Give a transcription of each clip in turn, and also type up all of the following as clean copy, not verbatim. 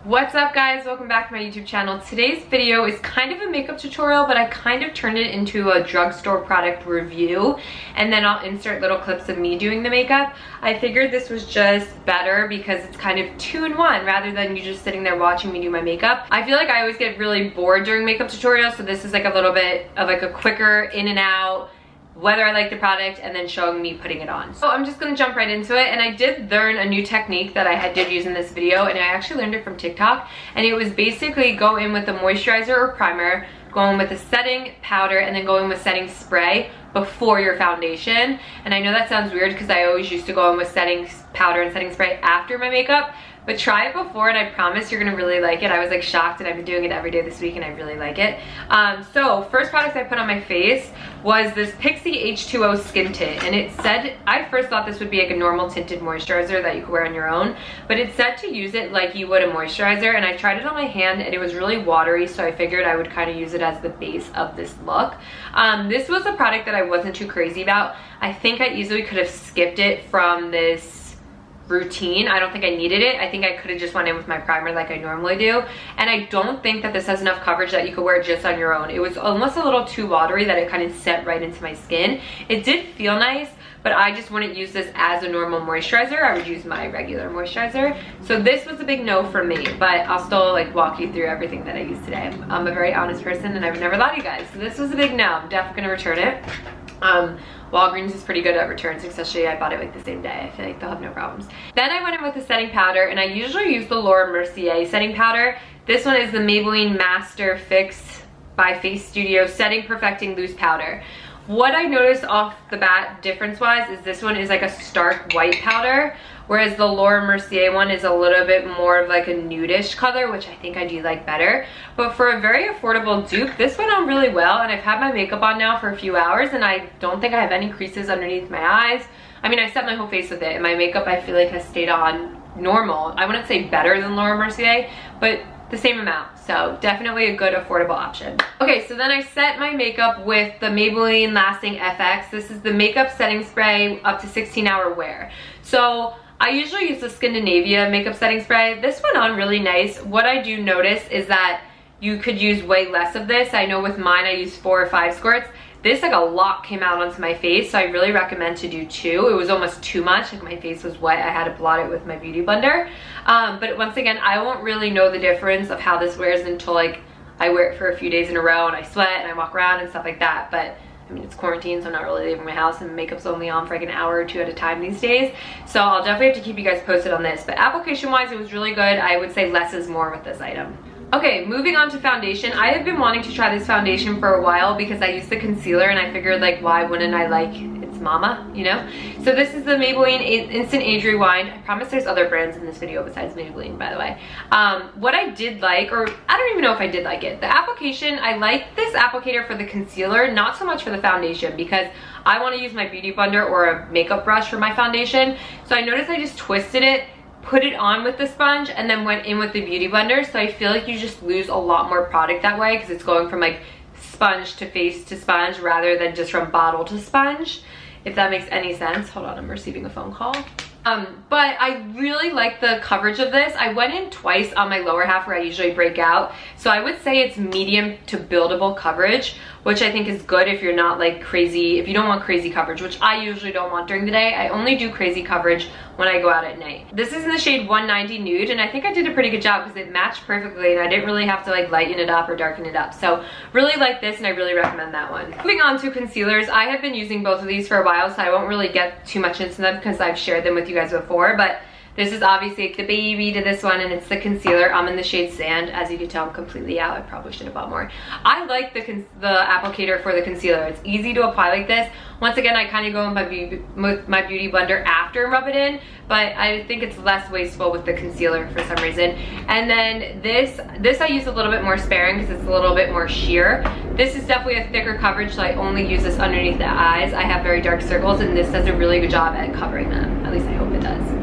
What's up guys, welcome back to my YouTube channel. Today's video is kind of a makeup tutorial, but I kind of turned it into a drugstore product review, and then I'll insert little clips of me doing the makeup. I figured this was just better because it's kind of 2-in-1 rather than you just sitting there watching me do my makeup. I feel like I always get really bored during makeup tutorials, so this is like a little bit of like a quicker in and out, whether I like the product, and then showing me putting it on. So I'm just gonna jump right into it. And I did learn a new technique that I did use in this video, and I actually learned it from TikTok. And it was basically go in with a moisturizer or primer, go in with a setting powder, and then go in with setting spray before your foundation. And I know that sounds weird because I always used to go in with setting powder and setting spray after my makeup, but try it before and I promise you're gonna really like it. I was like shocked, and I've been doing it every day this week and I really like it. So first product I put on my face was this Pixi H2O Skin Tint, and it said, I first thought this would be like a normal tinted moisturizer that you could wear on your own, but it said to use it like you would a moisturizer, and I tried it on my hand and it was really watery, so I figured I would kind of use it as the base of this look. This was a product that I wasn't too crazy about. I think I easily could have skipped it from this routine. I don't think I needed it. I think I could have just went in with my primer like I normally do, and I don't think that this has enough coverage that you could wear it just on your own. It was almost a little too watery that it kind of set right into my skin. It did feel nice, but I just wouldn't use this as a normal moisturizer. I would use my regular moisturizer. So this was a big no for me, but I'll still like walk you through everything that I use today. I'm a very honest person and I would never lie to you guys. So this was a big no. I'm definitely gonna return it. Walgreens is pretty good at returns, especially I bought it like the same day. I feel like they'll have no problems. Then I went in with the setting powder, and I usually use the Laura Mercier setting powder. This one is the Maybelline Master Fix by Face Studio Setting Perfecting Loose Powder. What I noticed off the bat difference-wise is this one is like a stark white powder, whereas the Laura Mercier one is a little bit more of like a nudish color, which I think I do like better. But for a very affordable dupe, this went on really well, and I've had my makeup on now for a few hours, and I don't think I have any creases underneath my eyes. I mean, I set my whole face with it, and my makeup I feel like has stayed on normal. I wouldn't say better than Laura Mercier, but the same amount. So definitely a good affordable option. Okay, so then I set my makeup with the Maybelline Lasting FX. This is the makeup setting spray up to 16-hour wear. So I usually use the Scandinavia makeup setting spray. This went on really nice. What I do notice is that you could use way less of this. I know with mine I used 4 or 5 squirts. This, like a lot came out onto my face, so I really recommend to do 2. It was almost too much, like my face was wet. I had to blot it with my beauty blender. But once again, I won't really know the difference of how this wears until like I wear it for a few days in a row and I sweat and I walk around and stuff like that. But I mean, it's quarantine, so I'm not really leaving my house, and makeup's only on for like an hour or 2 at a time these days. So I'll definitely have to keep you guys posted on this. But application-wise, it was really good. I would say less is more with this item. Okay, moving on to foundation. I have been wanting to try this foundation for a while because I used the concealer, and I figured like, why wouldn't I like its mama, you know? So this is the Maybelline Instant Age Rewind. I promise there's other brands in this video besides Maybelline, by the way. What I did like, or I don't even know if I did like it, the application, I like this applicator for the concealer, not so much for the foundation, because I want to use my beauty blender or a makeup brush for my foundation. So I noticed I just twisted it, put it on with the sponge, and then went in with the beauty blender. So I feel like you just lose a lot more product that way because it's going from like sponge to face to sponge rather than just from bottle to sponge, if that makes any sense. Hold on, I'm receiving a phone call. But I really like the coverage of this. I went in twice on my lower half where I usually break out. So I would say it's medium to buildable coverage, which I think is good if you're not like crazy, if you don't want crazy coverage, which I usually don't want during the day. I only do crazy coverage when I go out at night. This is in the shade 190 Nude, and I think I did a pretty good job because it matched perfectly and I didn't really have to like lighten it up or darken it up. So really like this, and I really recommend that one. Moving on to concealers, I have been using both of these for a while, so I won't really get too much into them because I've shared them with you guys before, but this is obviously like the baby to this one, and it's the concealer. I'm in the shade Sand. As you can tell, I'm completely out. I probably should have bought more. I like the applicator for the concealer. It's easy to apply like this. Once again, I kind of go with my beauty blender after and rub it in, but I think it's less wasteful with the concealer for some reason. And then this I use a little bit more sparing because it's a little bit more sheer. This is definitely a thicker coverage, so I only use this underneath the eyes. I have very dark circles, and this does a really good job at covering them. At least I hope it does.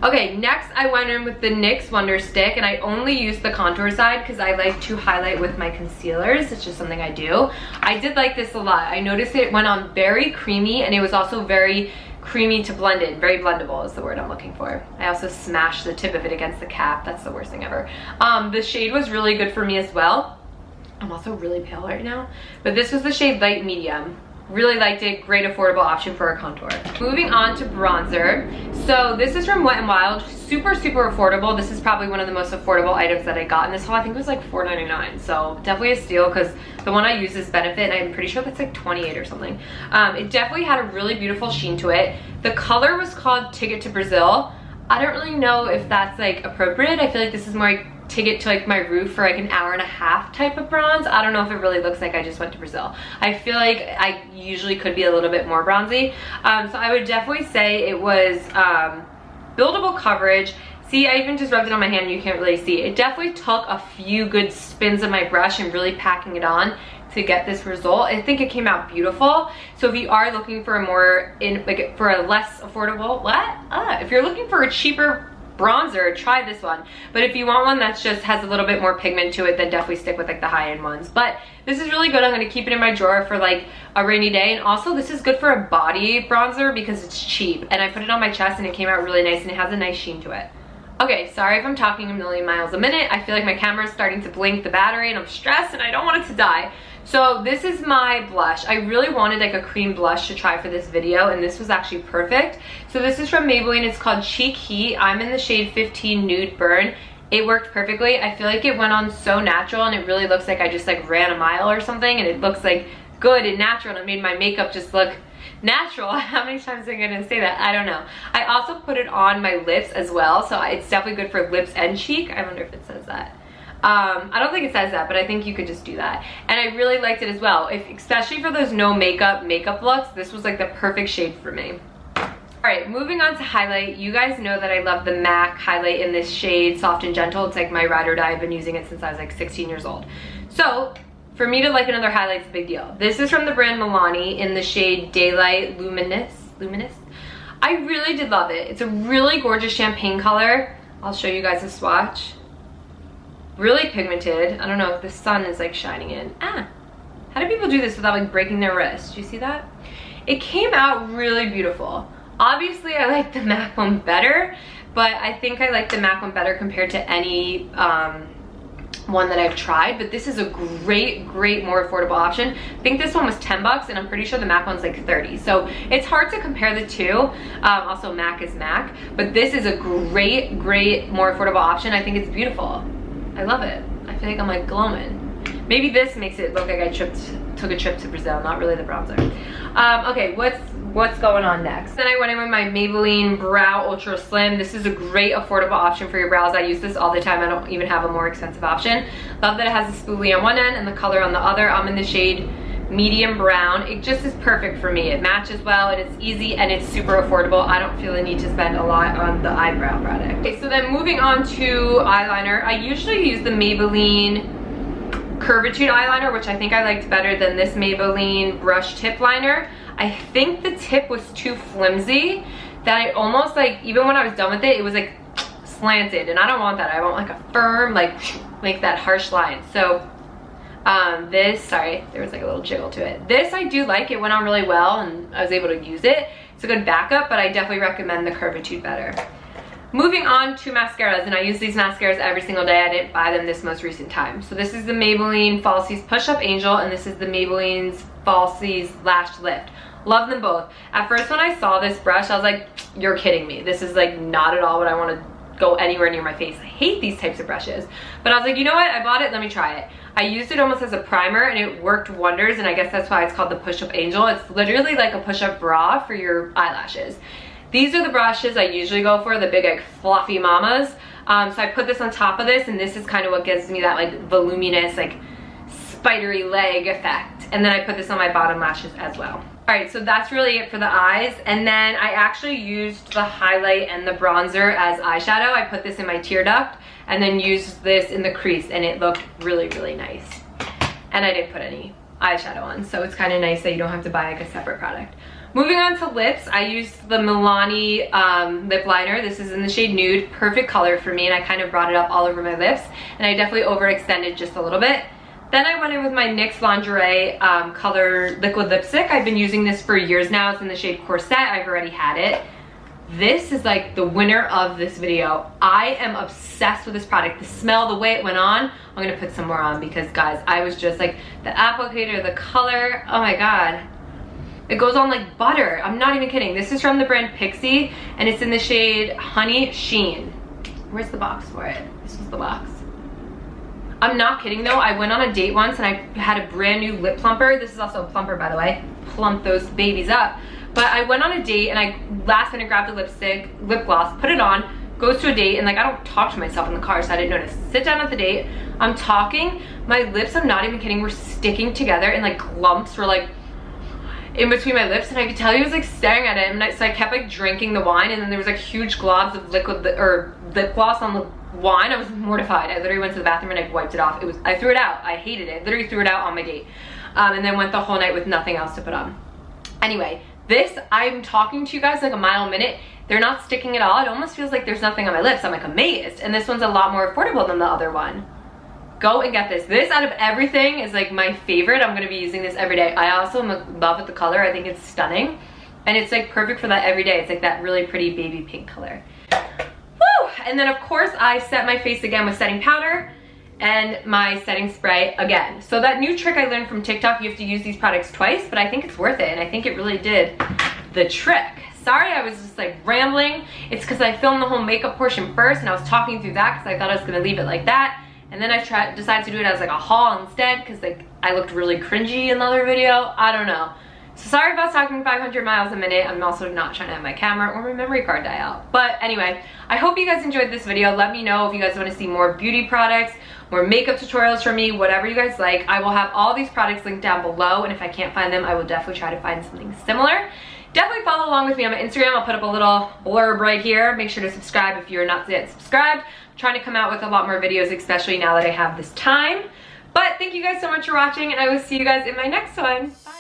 Okay, next I went in with the NYX Wonder Stick, and I only used the contour side because I like to highlight with my concealers. It's just something I do. I did like this a lot. I noticed it went on very creamy, and it was also very creamy to blend in. Very blendable is the word I'm looking for. I also smashed the tip of it against the cap. That's the worst thing ever. The shade was really good for me as well. I'm also really pale right now, but this was the shade Light Medium. Really liked it. Great affordable option for a contour. Moving on to bronzer. So this is from Wet n Wild. Super, super affordable. This is probably one of the most affordable items that I got in this haul. I think it was like $4.99. So definitely a steal because the one I use is Benefit, and I'm pretty sure that's like $28 or something. It definitely had a really beautiful sheen to it. The color was called Ticket to Brazil. I don't really know if that's like appropriate. I feel like this is more like Ticket to like my roof for like an hour and a half type of bronze. I don't know if it really looks like I just went to Brazil. I feel like I usually could be a little bit more bronzy. So I would definitely say it was buildable coverage. See, I even just rubbed it on my hand and you can't really see. It definitely took a few good spins of my brush and really packing it on to get this result. I think it came out beautiful. So if you are looking for a more, for a less affordable, if you're looking for a cheaper bronzer, try this one. But if you want one that's just has a little bit more pigment to it, then definitely stick with like the high-end ones. But this is really good. I'm going to keep it in my drawer for like a rainy day. And also this is good for a body bronzer because it's cheap. And I put it on my chest and it came out really nice, and it has a nice sheen to it. Okay, sorry if I'm talking a million miles a minute. I feel like my camera is starting to blink the battery and I'm stressed and I don't want it to die. So this is my blush. I really wanted like a cream blush to try for this video, and this was actually perfect. So this is from Maybelline. It's called Cheek Heat. I'm in the shade 15 Nude Burn. It worked perfectly. I feel like it went on so natural, and it really looks like I just like ran a mile or something, and it looks like good and natural, and it made my makeup just look natural. How many times am I gonna say that? I don't know. I also put it on my lips as well, so it's definitely good for lips and cheek. I wonder if it says that. I don't think it says that, but I think you could just do that. And I really liked it as well. Especially for those no makeup looks, this was like the perfect shade for me. Alright, moving on to highlight. You guys know that I love the MAC highlight in this shade, Soft and Gentle. It's like my ride or die. I've been using it since I was like 16 years old. So for me to like another highlight's a big deal. This is from the brand Milani in the shade Daylight Luminous. I really did love it. It's a really gorgeous champagne color. I'll show you guys a swatch. Really pigmented. I don't know if the sun is like shining in. How do people do this without like breaking their wrist? Do you see that? It came out really beautiful. Obviously I like the MAC one better, but I think I like the MAC one better compared to any one that I've tried. But this is a great more affordable option. I think this one was 10 bucks, and I'm pretty sure the MAC one's like 30. So it's hard to compare the two. Also MAC is MAC, but this is a great more affordable option. I think it's beautiful. I love it. I feel like I'm like glowing. Maybe this makes it look like I took a trip to Brazil, not really the bronzer. Okay, what's going on next? Then I went in with my Maybelline Brow Ultra Slim. This is a great affordable option for your brows. I use this all the time. I don't even have a more expensive option. Love that it has a spoolie on one end and the color on the other. I'm in the shade medium brown. It just is perfect for me. It matches well, and it's easy, and it's super affordable. I don't feel the need to spend a lot on the eyebrow product. Okay, so then moving on to eyeliner. I usually use the Maybelline Curvitude eyeliner, which I think I liked better than this Maybelline brush tip liner. I think the tip was too flimsy that it almost like, even when I was done with it, it was like slanted, and I don't want that. I want like a firm, like that harsh line. So sorry, there was like a little jiggle to it. This I do like. It went on really well and I was able to use it. It's a good backup, but I definitely recommend the Curvitude better. Moving on to mascaras, and I use these mascaras every single day. I didn't buy them this most recent time. So this is the Maybelline Falsies Push Up Angel, and this is the Maybelline's Falsies Lash Lift. Love them both. At first when I saw this brush, I was like, you're kidding me. This is like not at all what I want to go anywhere near my face. I hate these types of brushes. But I was like, you know what? I bought it, let me try it. I used it almost as a primer and it worked wonders, and I guess that's why it's called the Push Up Angel. It's literally like a push-up bra for your eyelashes. These are the brushes I usually go for, the big like fluffy mamas. So I put this on top of this, and this is kind of what gives me that like voluminous, like spidery leg effect. And then I put this on my bottom lashes as well. Alright, so that's really it for the eyes. And then I actually used the highlight and the bronzer as eyeshadow. I put this in my tear duct and then used this in the crease, and it looked really nice. And I didn't put any eyeshadow on, so it's kind of nice that you don't have to buy like a separate product. Moving on to lips, I used the Milani lip liner. This is in the shade Nude, perfect color for me, and I kind of brought it up all over my lips, and I definitely overextended just a little bit. Then I went in with my NYX Lingerie color liquid lipstick. I've been using this for years now. It's in the shade Corset. I've already had it. This is like the winner of this video. I am obsessed with this product. The smell, the way it went on. I'm gonna put some more on because guys, I was just like, the applicator, the color, oh my God. It goes on like butter. I'm not even kidding. This is from the brand Pixie and it's in the shade Honey Sheen. Where's the box for it? This is the box. I'm not kidding though. I went on a date once and I had a brand new lip plumper. This is also a plumper, by the way. Plump those babies up. But I went on a date and I last minute grabbed a lip gloss, put it on, goes to a date, and like I don't talk to myself in the car, so I didn't notice. Sit down at the date, I'm talking, my lips, I'm not even kidding, were sticking together and like lumps were like in between my lips, and I could tell he was like staring at it, and so I kept like drinking the wine, and then there was like huge globs of lip gloss on the wine. I was mortified. I literally went to the bathroom and I wiped it off. I threw it out. I hated it. Literally threw it out on my date. And then went the whole night with nothing else to put on. Anyway, this, I'm talking to you guys like a mile a minute. They're not sticking at all. It almost feels like there's nothing on my lips. I'm like amazed. And this one's a lot more affordable than the other one. Go and get this. This out of everything is like my favorite. I'm gonna be using this every day. I also am in love with the color. I think it's stunning. And it's like perfect for that every day. It's like that really pretty baby pink color. Woo! And then of course I set my face again with setting powder and my setting spray again. So that new trick I learned from TikTok, you have to use these products twice, but I think it's worth it, and I think it really did the trick. Sorry, I was just like rambling. It's because I filmed the whole makeup portion first, and I was talking through that because I thought I was gonna leave it like that, and then I decided to do it as like a haul instead because like I looked really cringy in the other video. I don't know. So sorry if I was talking 500 miles a minute. I'm also not trying to have my camera or my memory card die out. But anyway, I hope you guys enjoyed this video. Let me know if you guys want to see more beauty products, more makeup tutorials from me, whatever you guys like. I will have all these products linked down below, and if I can't find them, I will definitely try to find something similar. Definitely follow along with me on my Instagram. I'll put up a little blurb right here. Make sure to subscribe if you're not yet subscribed. I'm trying to come out with a lot more videos, especially now that I have this time. But thank you guys so much for watching, and I will see you guys in my next one. Bye.